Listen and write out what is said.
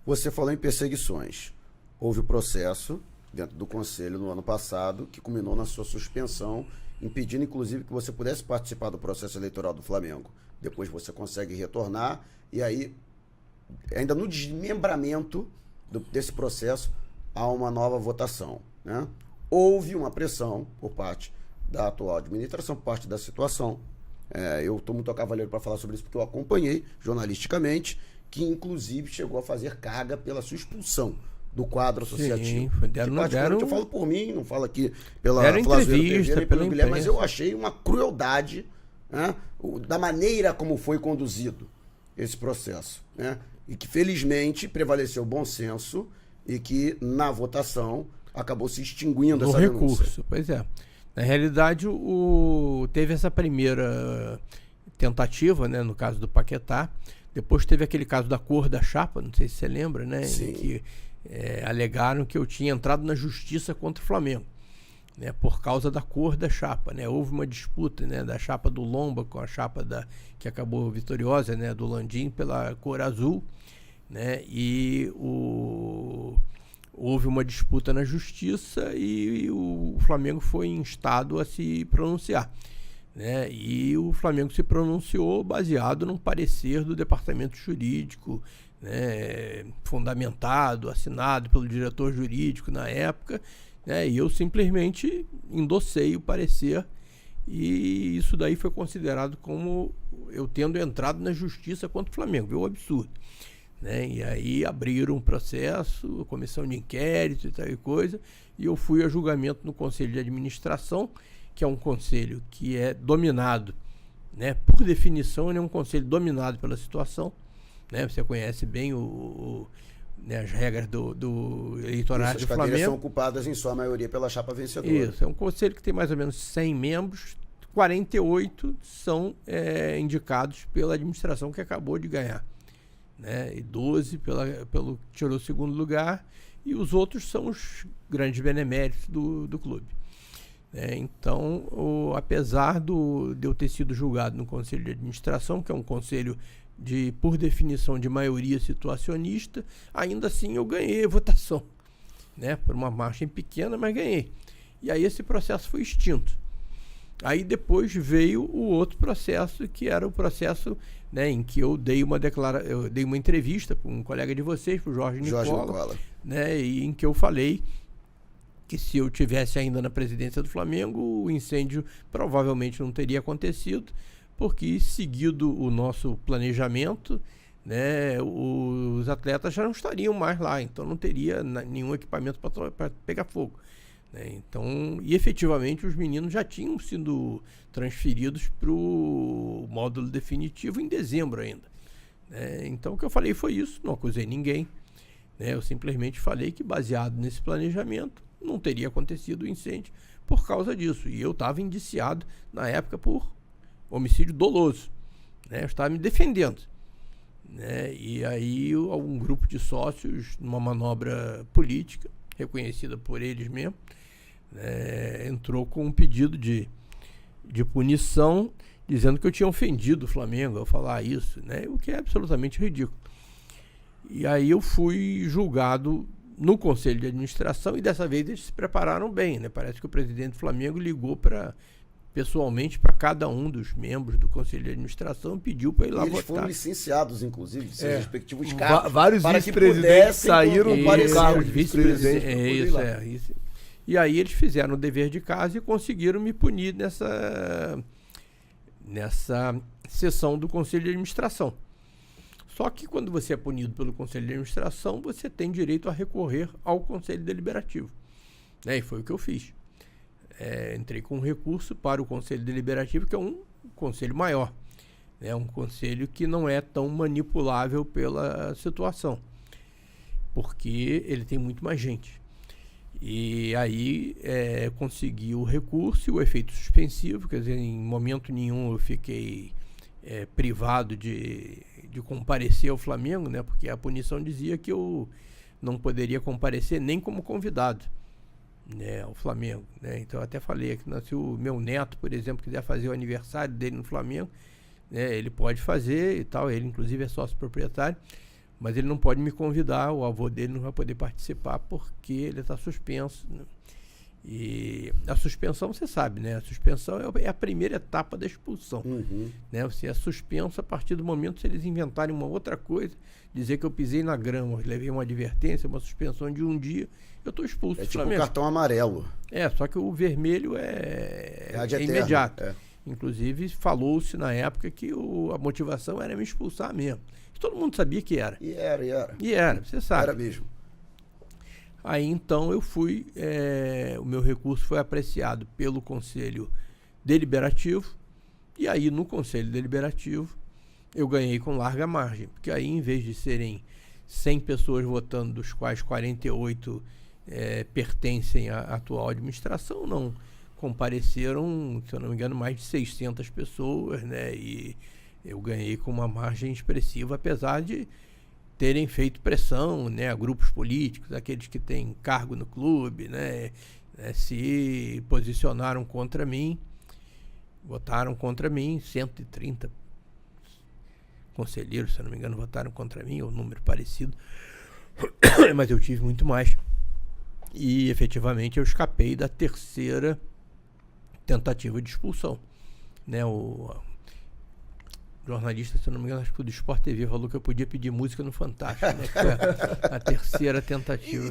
Você falou em perseguições. Houve o processo dentro do Conselho no ano passado que culminou na sua suspensão, impedindo inclusive que você pudesse participar do processo eleitoral do Flamengo. Depois você consegue retornar e aí, ainda no desmembramento desse processo, há uma nova votação, né? Houve uma pressão por parte da atual administração, por parte da situação. Eu estou muito a cavaleiro para falar sobre isso porque eu acompanhei jornalisticamente, que inclusive chegou a fazer carga pela sua expulsão do quadro associativo. Sim, Eu falo por mim, não falo aqui pela entrevista, pelo Guilherme, mas eu achei uma crueldade, né, da maneira como foi conduzido esse processo, né, e que felizmente prevaleceu o bom senso e que na votação acabou se extinguindo essa recurso. denúncia. Pois é. Na realidade, teve essa primeira tentativa, né, no caso do Paquetá. Depois teve aquele caso da cor da chapa, não sei se você lembra, né? Sim. Em que alegaram que eu tinha entrado na justiça contra o Flamengo, né, por causa da cor da chapa, né? Houve uma disputa, né, da chapa do Lomba com a chapa que acabou vitoriosa, né, do Landim, pela cor azul, né? E houve uma disputa na justiça e o Flamengo foi instado a se pronunciar, né? E o Flamengo se pronunciou baseado num parecer do departamento jurídico, né, fundamentado, assinado pelo diretor jurídico na época, né? E eu simplesmente endossei o parecer e isso daí foi considerado como eu tendo entrado na justiça contra o Flamengo. Viu? Um absurdo. Né? E aí abriram um processo, comissão de inquérito e tal e coisa, e eu fui a julgamento no Conselho de Administração, que é um conselho que é dominado, né, por definição, é um conselho dominado pela situação, né? Você conhece bem né, as regras do eleitorado do Flamengo. As cadeiras são ocupadas em sua maioria pela chapa vencedora. Isso, é um conselho que tem mais ou menos 100 membros, 48 são indicados pela administração que acabou de ganhar, né? E 12 pelo que tirou o segundo lugar, e os outros são os grandes beneméritos do clube. Então, apesar de eu ter sido julgado no Conselho de Administração, que é um conselho por definição de maioria situacionista, ainda assim eu ganhei a votação, né? Por uma margem pequena, mas ganhei. E aí esse processo foi extinto. Aí depois veio o outro processo, que era o processo, né, em que eu dei uma entrevista para um colega de vocês, para o Jorge Nicola, né, e em que eu falei que se eu tivesse ainda na presidência do Flamengo, o incêndio provavelmente não teria acontecido, porque seguido o nosso planejamento, né, os atletas já não estariam mais lá, então não teria nenhum equipamento para pegar fogo. Então, e efetivamente os meninos já tinham sido transferidos para o módulo definitivo em dezembro ainda. Então o que eu falei foi isso, não acusei ninguém. Eu simplesmente falei que baseado nesse planejamento não teria acontecido o incêndio por causa disso. E eu estava indiciado na época por homicídio doloso. Eu estava me defendendo. E aí um grupo de sócios, numa manobra política, reconhecida por eles mesmo, entrou com um pedido de punição, dizendo que eu tinha ofendido o Flamengo ao falar isso, o que é absolutamente ridículo. E aí eu fui julgado no Conselho de Administração, e dessa vez eles se prepararam bem, Parece que o presidente do Flamengo ligou pessoalmente para cada um dos membros do Conselho de Administração e pediu para ir lá votar. Eles foram licenciados, inclusive, de seus respectivos cargos. Vários vice-presidentes saíram do cargo de vice-presidente. Isso. E aí eles fizeram o dever de casa e conseguiram me punir nessa sessão do Conselho de Administração. Só que quando você é punido pelo Conselho de Administração, você tem direito a recorrer ao Conselho Deliberativo. E foi o que eu fiz. Entrei com um recurso para o Conselho Deliberativo, que é um conselho maior. Um conselho que não é tão manipulável pela situação, porque ele tem muito mais gente. E aí consegui o recurso e o efeito suspensivo, quer dizer, em momento nenhum eu fiquei privado de comparecer ao Flamengo, porque a punição dizia que eu não poderia comparecer nem como convidado, ao Flamengo. Então eu até falei que se o meu neto, por exemplo, quiser fazer o aniversário dele no Flamengo, ele pode fazer e tal, ele inclusive é sócio proprietário, Mas ele não pode me convidar, o avô dele não vai poder participar porque ele está suspenso, né? E a suspensão, você sabe, né? A suspensão é a primeira etapa da expulsão. Né? Você é suspenso a partir do momento que eles inventarem uma outra coisa, dizer que eu pisei na grama, levei uma advertência, uma suspensão de um dia, eu estou expulso. É tipo um cartão amarelo. Só que o vermelho é imediato. Inclusive, falou-se na época que a motivação era me expulsar mesmo. Todo mundo sabia que era. E era. E era, você sabe. Era mesmo. Aí então eu fui, o meu recurso foi apreciado pelo Conselho Deliberativo, e aí no Conselho Deliberativo eu ganhei com larga margem, porque aí em vez de serem 100 pessoas votando, dos quais 48 pertencem à atual administração, não, compareceram, se eu não me engano, mais de 600 pessoas, né, e eu ganhei com uma margem expressiva, apesar de terem feito pressão, né, a grupos políticos, aqueles que têm cargo no clube, né, se posicionaram contra mim, votaram contra mim, 130 conselheiros, se eu não me engano, votaram contra mim, ou um número parecido, mas eu tive muito mais. E efetivamente eu escapei da terceira tentativa de expulsão, né, o jornalista, se eu não me engano, acho que o do Sport TV falou que eu podia pedir música no Fantástico, né? Que foi a terceira tentativa.